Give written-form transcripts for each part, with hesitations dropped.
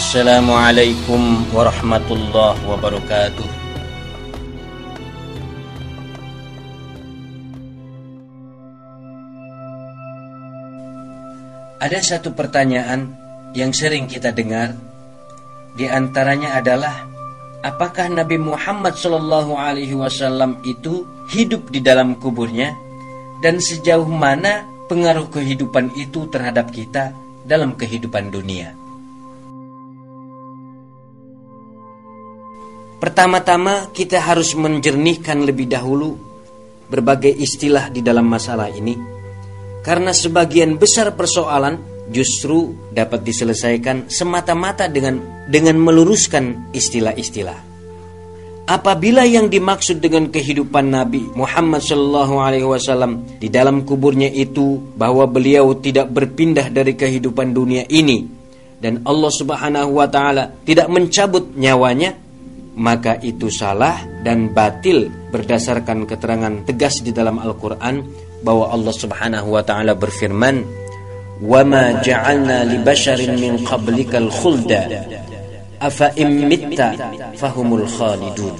Assalamualaikum warahmatullahi wabarakatuh. Ada satu pertanyaan yang sering kita dengar, di antaranya adalah apakah Nabi Muhammad SAW itu hidup di dalam kuburnya, dan sejauh mana pengaruh kehidupan itu terhadap kita dalam kehidupan dunia. Pertama-tama kita harus menjernihkan lebih dahulu berbagai istilah di dalam masalah ini, karena sebagian besar persoalan justru dapat diselesaikan semata-mata dengan meluruskan istilah-istilah. Apabila yang dimaksud dengan kehidupan Nabi Muhammad SAW di dalam kuburnya itu bahwa beliau tidak berpindah dari kehidupan dunia ini dan Allah Subhanahu wa taala tidak mencabut nyawanya, maka itu salah dan batil berdasarkan keterangan tegas di dalam Al-Qur'an bahwa Allah Subhanahu wa taala berfirman, "Wa ma ja'alna li basharin min qablikal khulda afa immitta fahumul khalidun."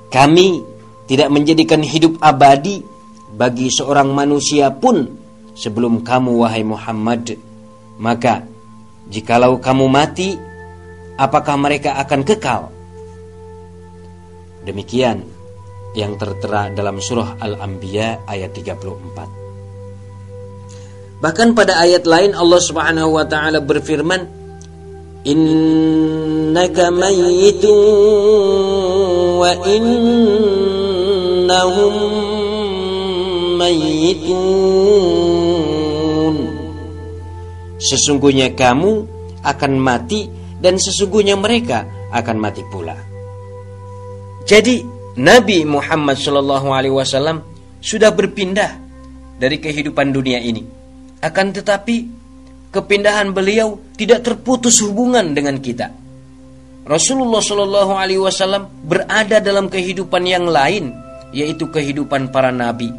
Kami tidak menjadikan hidup abadi bagi seorang manusia pun sebelum kamu, wahai Muhammad. Maka jikalau kamu mati, apakah mereka akan kekal? Demikian yang tertera dalam surah Al-Anbiya ayat 34. Bahkan pada ayat lain Allah Subhanahu wa taala berfirman, "Innaka mayyitun wa innahum mayyitun." Sesungguhnya kamu akan mati dan sesungguhnya mereka akan mati pula. Jadi Nabi Muhammad SAW sudah berpindah dari kehidupan dunia ini. Akan tetapi kepindahan beliau tidak terputus hubungan dengan kita. Rasulullah SAW berada dalam kehidupan yang lain, yaitu kehidupan para nabi.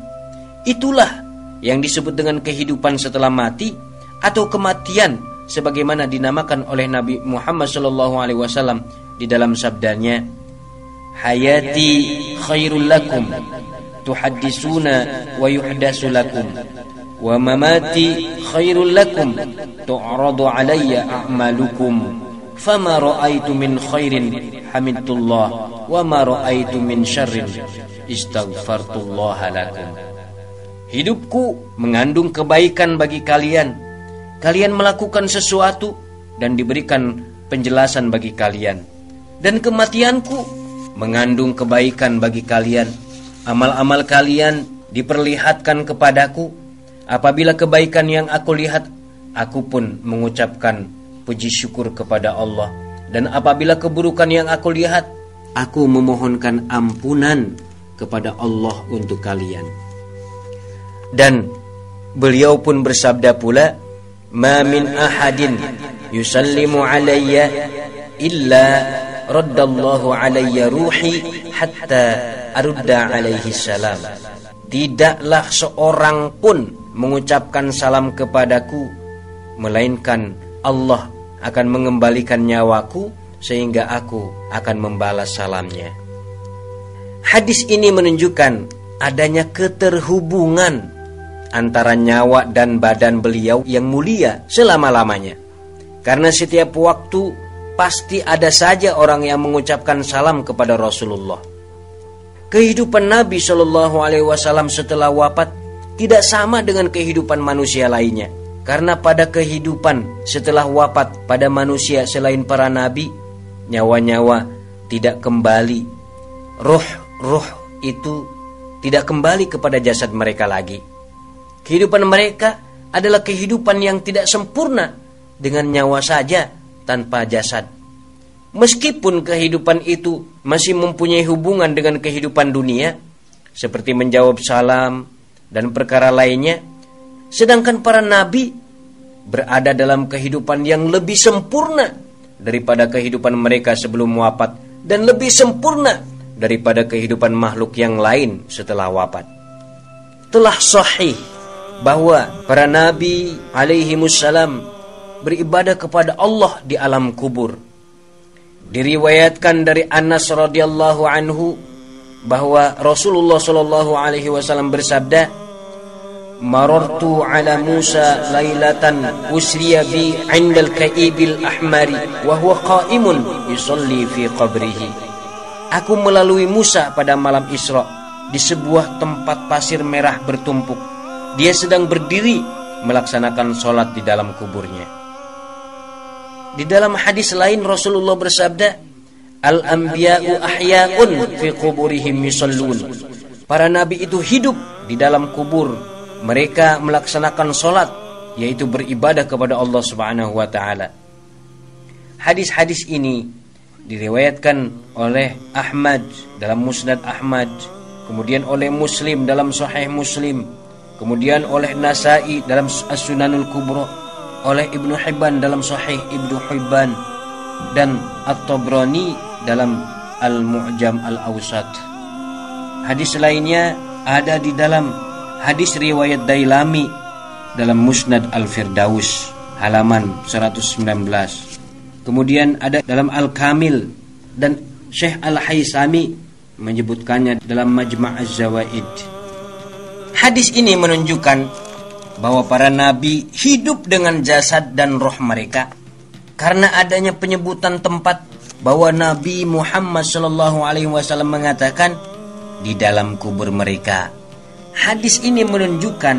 Itulah yang disebut dengan kehidupan setelah mati atau kematian, sebagaimana dinamakan oleh Nabi Muhammad SAW di dalam sabdanya, "Hayati khairul lakum tuhaddisuna wa yuhdasu lakum wa mamati khairul lakum tu'radu alayya a'malukum fama ra'aitu min khairin hamidullah wa ma ra'aitu min syarrin istaghfartullah lakum." Hidupku mengandung kebaikan bagi kalian. Kalian melakukan sesuatu dan diberikan penjelasan bagi kalian. Dan kematianku mengandung kebaikan bagi kalian. Amal-amal kalian diperlihatkan kepadaku. Apabila kebaikan yang aku lihat, aku pun mengucapkan puji syukur kepada Allah. Dan apabila keburukan yang aku lihat, aku memohonkan ampunan kepada Allah untuk kalian. Dan beliau pun bersabda pula, "Ma min ahadin yusallimu alayya illa raddallahu alayya ruhi hatta arudda alaihi salam." Tidaklah seorang pun mengucapkan salam kepadaku, melainkan Allah akan mengembalikan nyawaku sehingga aku akan membalas salamnya. Hadis ini menunjukkan adanya keterhubungan antara nyawa dan badan beliau yang mulia selama-lamanya. Karena setiap waktu pasti ada saja orang yang mengucapkan salam kepada Rasulullah. Kehidupan Nabi SAW setelah wafat tidak sama dengan kehidupan manusia lainnya. Karena pada kehidupan setelah wafat pada manusia selain para nabi, nyawa-nyawa tidak kembali. Ruh itu tidak kembali kepada jasad mereka lagi. Kehidupan mereka adalah kehidupan yang tidak sempurna dengan nyawa saja tanpa jasad. Meskipun kehidupan itu masih mempunyai hubungan dengan kehidupan dunia, seperti menjawab salam dan perkara lainnya, sedangkan para nabi berada dalam kehidupan yang lebih sempurna daripada kehidupan mereka sebelum wafat dan lebih sempurna daripada kehidupan makhluk yang lain setelah wafat. Telah sahih bahwa para nabi alaihimussalam beribadah kepada Allah di alam kubur. Diriwayatkan dari Anas radhiyallahu anhu bahwa Rasulullah sallallahu alaihi wasallam bersabda, "Marartu ala Musa lailatan usriya bi 'inda al-ka'ibil ahmari wa huwa qa'imun yusalli fi qabrihi." Aku melalui Musa pada malam Isra di sebuah tempat pasir merah bertumpuk. Dia sedang berdiri melaksanakan sholat di dalam kuburnya. Di dalam hadis lain Rasulullah bersabda, "Al-anbiya'u ahya'un fi quburihim yusallun." Para nabi itu hidup di dalam kubur. Mereka melaksanakan sholat, yaitu beribadah kepada Allah Subhanahu wa taala. Hadis-hadis ini diriwayatkan oleh Ahmad dalam Musnad Ahmad, kemudian oleh Muslim dalam Sahih Muslim, kemudian oleh Nasa'i dalam As-Sunanul Kubra, oleh Ibnu Hibban dalam Sahih Ibnu Hibban, dan At-Tabrani dalam Al-Mu'jam Al-Awsat. Hadis lainnya ada di dalam hadis riwayat Dailami dalam Musnad Al-Firdaus halaman 119. Kemudian ada dalam Al-Kamil, dan Syekh Al-Haisami menyebutkannya dalam Majma' Az-Zawaid. Hadis ini menunjukkan bahwa para nabi hidup dengan jasad dan roh mereka karena adanya penyebutan tempat bahwa Nabi Muhammad sallallahu alaihi wasallam mengatakan di dalam kubur mereka. Hadis ini menunjukkan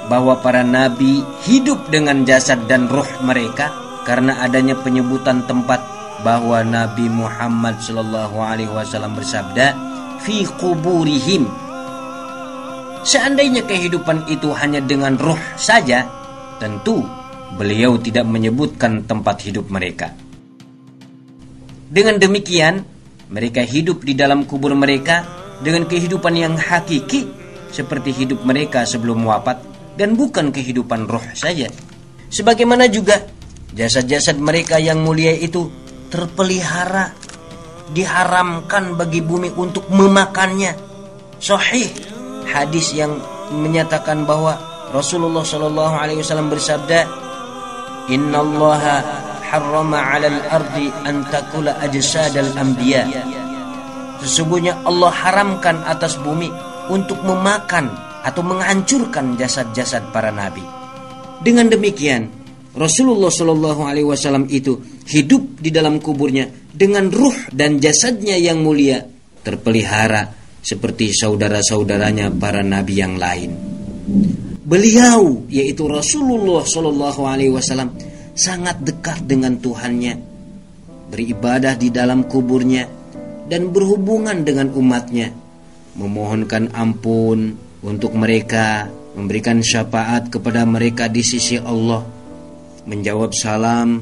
bahwa para nabi hidup dengan jasad dan roh mereka karena adanya penyebutan tempat bahwa Nabi Muhammad sallallahu alaihi wasallam bersabda fi quburihim. Seandainya kehidupan itu hanya dengan ruh saja, tentu beliau tidak menyebutkan tempat hidup mereka. Dengan demikian, mereka hidup di dalam kubur mereka dengan kehidupan yang hakiki, seperti hidup mereka sebelum wafat, dan bukan kehidupan roh saja. Sebagaimana juga jasad-jasad mereka yang mulia itu terpelihara, diharamkan bagi bumi untuk memakannya. Sahih hadis yang menyatakan bahwa Rasulullah sallallahu alaihi wasallam bersabda, "Innallaha harrama 'alal ardi an takula ajsadal anbiya." Sesungguhnya Allah haramkan atas bumi untuk memakan atau menghancurkan jasad-jasad para nabi. Dengan demikian, Rasulullah sallallahu alaihi wasallam itu hidup di dalam kuburnya dengan ruh dan jasadnya yang mulia terpelihara seperti saudara-saudaranya para nabi yang lain. Beliau, yaitu Rasulullah sallallahu alaihi wasallam, sangat dekat dengan Tuhannya, beribadah di dalam kuburnya dan berhubungan dengan umatnya, memohonkan ampun untuk mereka, memberikan syafaat kepada mereka di sisi Allah, menjawab salam,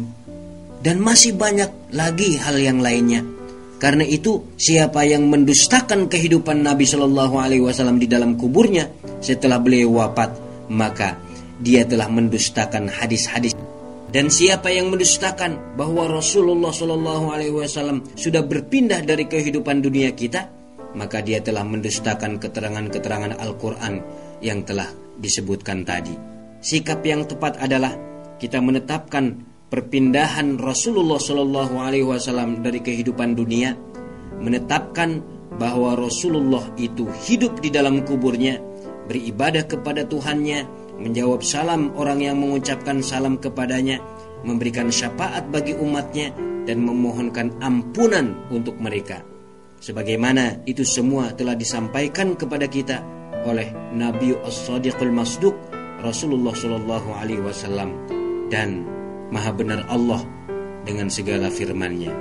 dan masih banyak lagi hal yang lainnya. Karena itu, siapa yang mendustakan kehidupan Nabi Shallallahu Alaihi Wasallam di dalam kuburnya setelah beliau wafat, maka dia telah mendustakan hadis-hadis. Dan siapa yang mendustakan bahwa Rasulullah Shallallahu Alaihi Wasallam sudah berpindah dari kehidupan dunia kita, maka dia telah mendustakan keterangan-keterangan Al-Quran yang telah disebutkan tadi. Sikap yang tepat adalah kita menetapkan perpindahan Rasulullah Shallallahu Alaihi Wasallam dari kehidupan dunia, menetapkan bahwa Rasulullah itu hidup di dalam kuburnya, beribadah kepada Tuhannya, menjawab salam orang yang mengucapkan salam kepadanya, memberikan syafaat bagi umatnya, dan memohonkan ampunan untuk mereka. Sebagaimana itu semua telah disampaikan kepada kita oleh Nabi As-Sadiqul Masduq Rasulullah Shallallahu Alaihi Wasallam, dan Maha benar Allah dengan segala firman-Nya.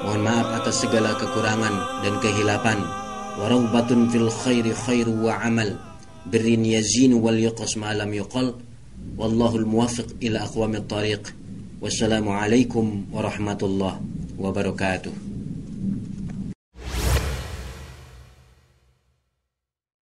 Mohon maaf atas segala kekurangan dan kehilapan. Waraubatun fil khairi khairu wa amal, birrin yazinu wal yuqas ma lam yuqal. Wallahul muwaffiq ila aqwamit tariq. Wassalamualaikum warahmatullahi wabarakatuh.